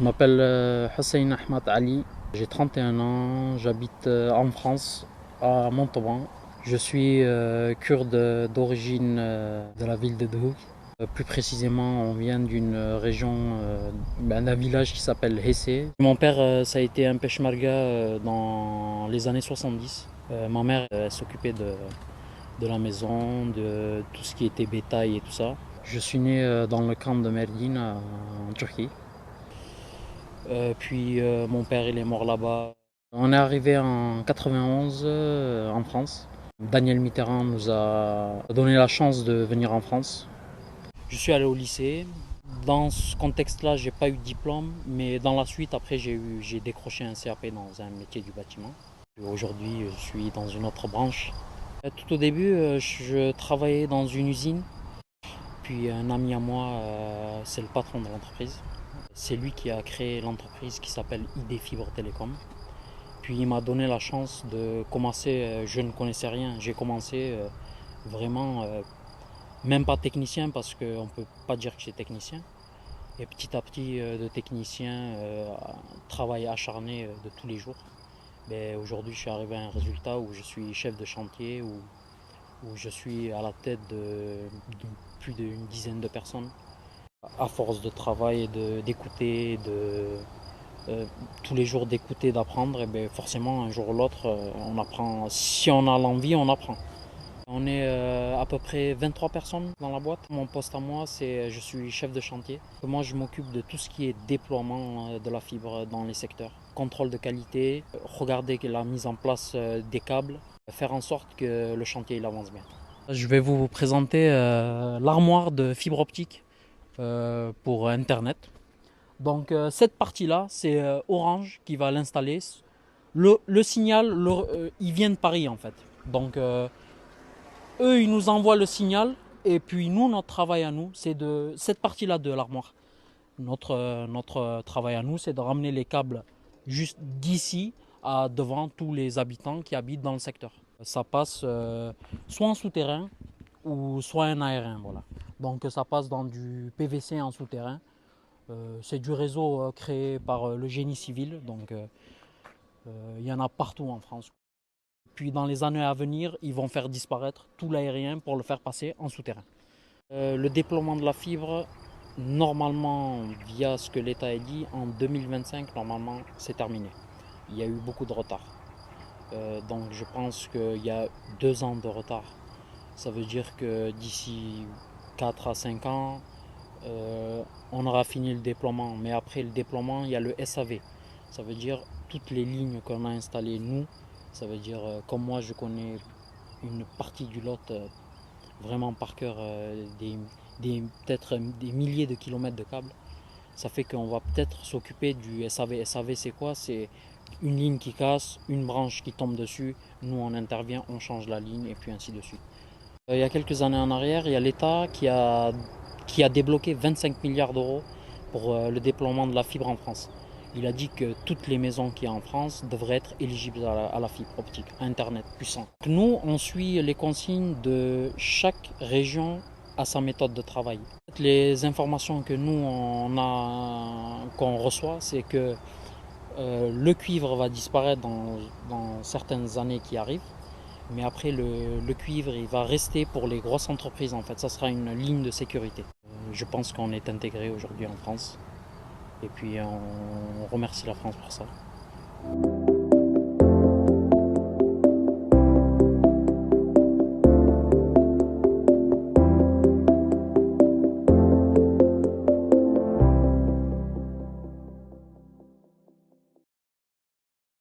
m'appelle Hussein Ahmad Ali, j'ai 31 ans, j'habite en France, à Montauban. Je suis kurde d'origine de la ville de Duhok. Plus précisément, on vient d'une région, d'un village qui s'appelle Hessé. Mon père, ça a été un peshmerga dans les années 70. Ma mère, elle s'occupait de la maison, de tout ce qui était bétail et tout ça. Je suis né dans le camp de Merdin en Turquie. Puis mon père il est mort là-bas. On est arrivé en 91 en France. Daniel Mitterrand nous a donné la chance de venir en France. Je suis allé au lycée. Dans ce contexte-là, j'ai pas eu de diplôme, mais dans la suite, après, j'ai décroché un CAP dans un métier du bâtiment. Aujourd'hui, je suis dans une autre branche. Tout au début, je travaillais dans une usine. Puis un ami à moi, c'est le patron de l'entreprise. C'est lui qui a créé l'entreprise qui s'appelle ID Fibre Télécom. Puis il m'a donné la chance de commencer, je ne connaissais rien, j'ai commencé vraiment, même pas technicien parce qu'on ne peut pas dire que j'ai technicien. Et petit à petit, de technicien, travail acharné de tous les jours. Mais aujourd'hui, je suis arrivé à un résultat où je suis chef de chantier, où je suis à la tête de plus d'une dizaine de personnes. À force de travail et d'écouter, tous les jours d'écouter, d'apprendre, et bien forcément un jour ou l'autre on apprend. Si on a l'envie, on apprend. On est à peu près 23 personnes dans la boîte. Mon poste à moi, c'est je suis chef de chantier. Moi, je m'occupe de tout ce qui est déploiement de la fibre dans les secteurs. Contrôle de qualité, regarder la mise en place des câbles, faire en sorte que le chantier il avance bien. Je vais vous présenter l'armoire de fibre optique pour Internet. Donc cette partie-là, c'est Orange qui va l'installer. Le signal, il vient de Paris en fait. Donc eux, ils nous envoient le signal et puis nous, notre travail à nous, c'est de cette partie-là de l'armoire. Notre travail à nous, c'est de ramener les câbles juste d'ici à devant tous les habitants qui habitent dans le secteur. Ça passe soit en souterrain ou soit en aérien. Voilà. Donc ça passe dans du PVC en souterrain. C'est du réseau créé par le génie civil, donc il y en a partout en France. Puis dans les années à venir, ils vont faire disparaître tout l'aérien pour le faire passer en souterrain. Le déploiement de la fibre, normalement, via ce que l'État a dit, en 2025, normalement, c'est terminé. Il y a eu beaucoup de retard. Donc je pense qu'il y a 2 ans de retard. Ça veut dire que d'ici 4 à 5 ans, on aura fini le déploiement. Mais après le déploiement, il y a le SAV. Ça veut dire toutes les lignes qu'on a installées nous. Ça veut dire, comme moi, je connais une partie du lot vraiment par cœur, peut-être des milliers de kilomètres de câbles. Ça fait qu'on va peut-être s'occuper du SAV. SAV, c'est quoi? C'est une ligne qui casse, une branche qui tombe dessus. Nous, on intervient, on change la ligne et puis ainsi de suite. Il y a quelques années en arrière, il y a l'État qui a débloqué 25 milliards d'euros pour le déploiement de la fibre en France. Il a dit que toutes les maisons qu'il y a en France devraient être éligibles à la fibre optique, à Internet puissant. Nous, on suit les consignes de chaque région à sa méthode de travail. Les informations que nous, qu'on reçoit, c'est que le cuivre va disparaître dans certaines années qui arrivent. Mais après, le cuivre, il va rester pour les grosses entreprises en fait. Ça sera une ligne de sécurité. Je pense qu'on est intégré aujourd'hui en France. Et puis on remercie la France pour ça.